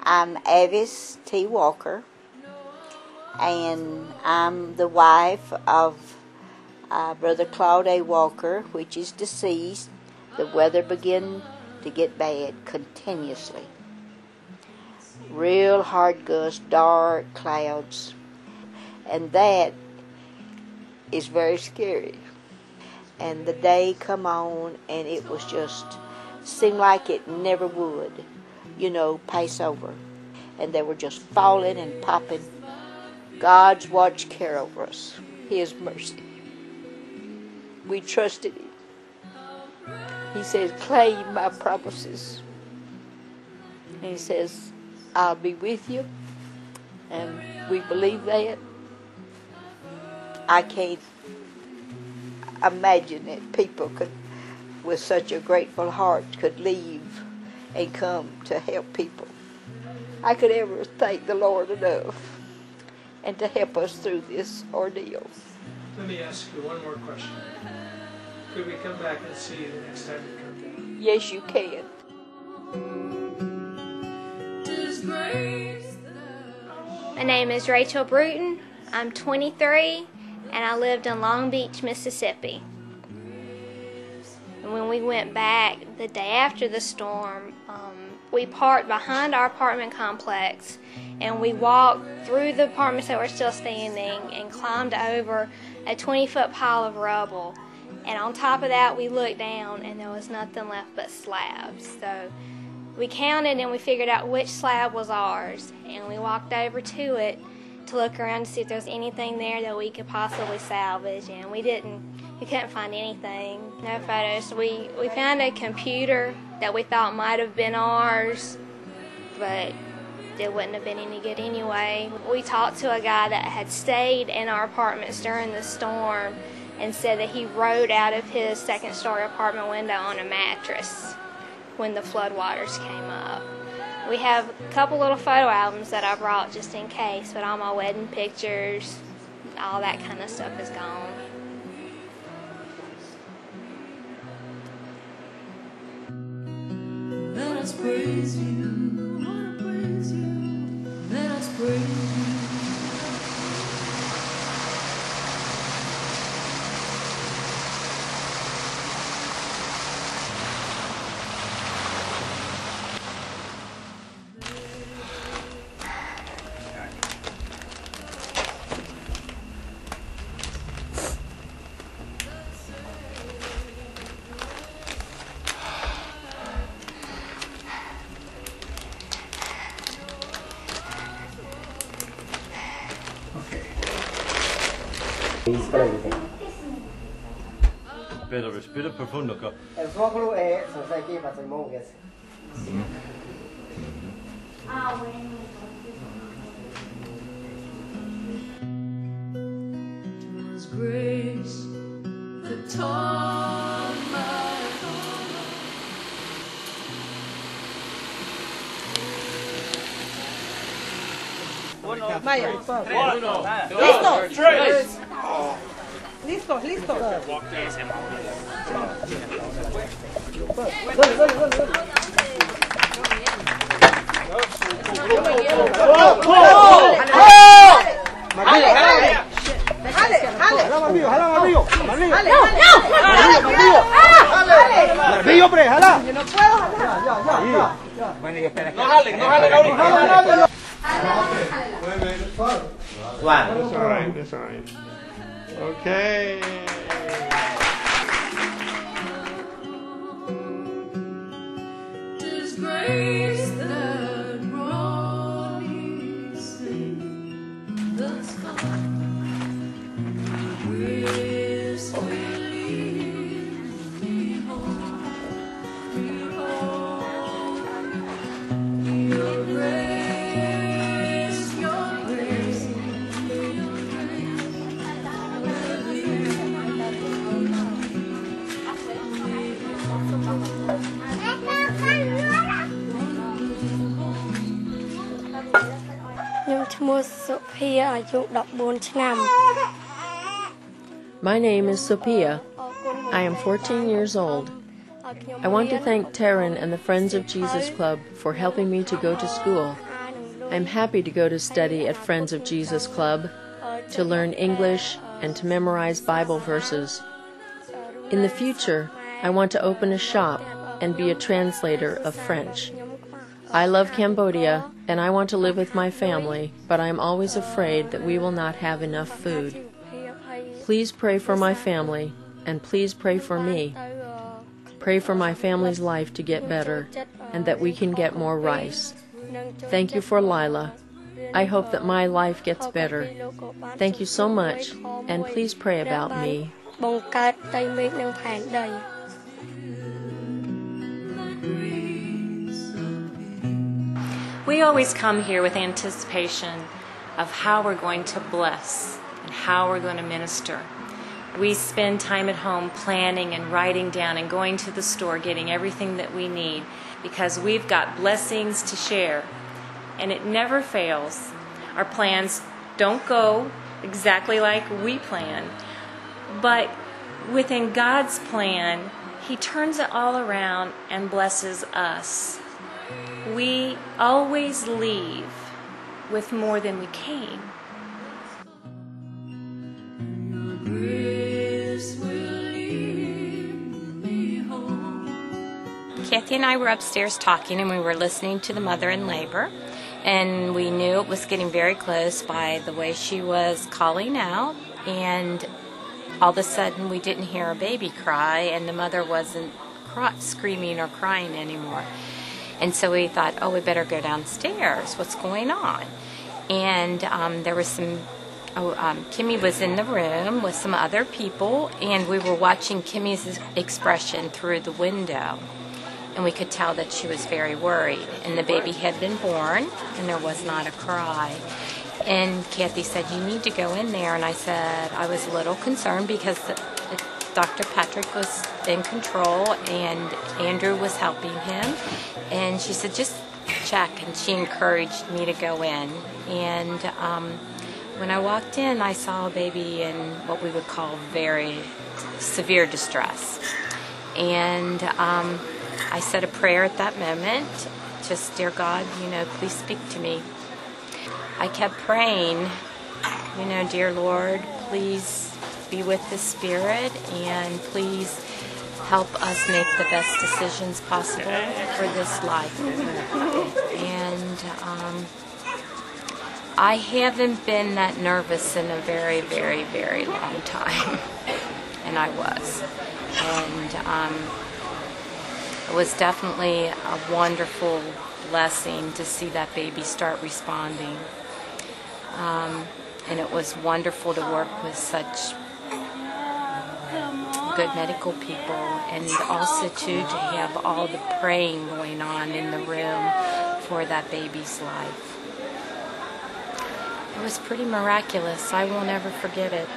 I'm Avis T. Walker, and I'm the wife of Brother Claude A. Walker, which is deceased. The weather began to get bad continuously. Real hard gusts, dark clouds, and that is very scary. And the day come on, and it was just seemed like it never would, pass over. And they were just falling and popping. God's watched care over us. His mercy. We trusted Him. He says, claim my promises. And He says, I'll be with you. And we believe that. I can't imagine that people could, with such a grateful heart, could leave and come to help people. I could ever thank the Lord enough and to help us through this ordeal. Let me ask you one more question. Could we come back and see you the next time you come down? Yes, you can. My name is Rachel Bruton. I'm 23, and I lived in Long Beach, Mississippi. And when we went back the day after the storm, we parked behind our apartment complex, and we walked through the apartments that were still standing and climbed over a 20-foot pile of rubble. And on top of that, we looked down, and there was nothing left but slabs. So we counted, and we figured out which slab was ours. And we walked over to it to look around to see if there was anything there that we could possibly salvage. And we didn't. We couldn't find anything. No photos. We found a computer that we thought might have been ours, but it wouldn't have been any good anyway. We talked to a guy that had stayed in our apartments during the storm and said that he rode out of his second-story apartment window on a mattress when the floodwaters came up. We have a couple little photo albums that I brought just in case, but all my wedding pictures, all that kind of stuff is gone. Let us praise you, Lord, praise you. Let us praise you. Respira profundo. El soplo è aquí para el monjes. His grace that taught my heart. Uno, Maya. Listo. Tres. Listo, listo. That's all right, that's all right. Okay. His grace that brought me safe thus far. Will still lead me home. Your grace, your grace, your grace. My name is Sophia. I am 14 years old. I want to thank Taryn and the Friends of Jesus Club for helping me to go to school. I'm happy to go to study at Friends of Jesus Club, to learn English, and to memorize Bible verses. In the future, I want to open a shop and be a translator of French. I love Cambodia, and I want to live with my family, but I'm always afraid that we will not have enough food. Please pray for my family, and please pray for me. Pray for my family's life to get better, and that we can get more rice. Thank you for Lila. I hope that my life gets better. Thank you so much, and please pray about me. We always come here with anticipation of how we're going to bless and how we're going to minister. We spend time at home planning and writing down and going to the store, getting everything that we need, because we've got blessings to share. And it never fails. Our plans don't go exactly like we plan, but within God's plan, He turns it all around and blesses us. We always leave with more than we came. Kathy and I were upstairs talking, and we were listening to the mother in labor, and we knew it was getting very close by the way she was calling out, and all of a sudden we didn't hear a baby cry, and the mother wasn't screaming or crying anymore. And so we thought, oh, we better go downstairs. What's going on? And there was some, Kimmy was in the room with some other people, and we were watching Kimmy's expression through the window. And we could tell that she was very worried. And the baby had been born, and there was not a cry. And Kathy said, you need to go in there. And I said, I was a little concerned because Dr. Patrick was in control, and Andrew was helping him. And she said, just check. And she encouraged me to go in. And when I walked in, I saw a baby in what we would call very severe distress. And I said a prayer at that moment, just, dear God, please speak to me. I kept praying, dear Lord, please be with the Spirit, and please help us make the best decisions possible for this life. And I haven't been that nervous in a very, very, very long time, and I was. And it was definitely a wonderful blessing to see that baby start responding. And it was wonderful to work with such good medical people, and also to have all the praying going on in the room for that baby's life. It was pretty miraculous. I won't ever forget it.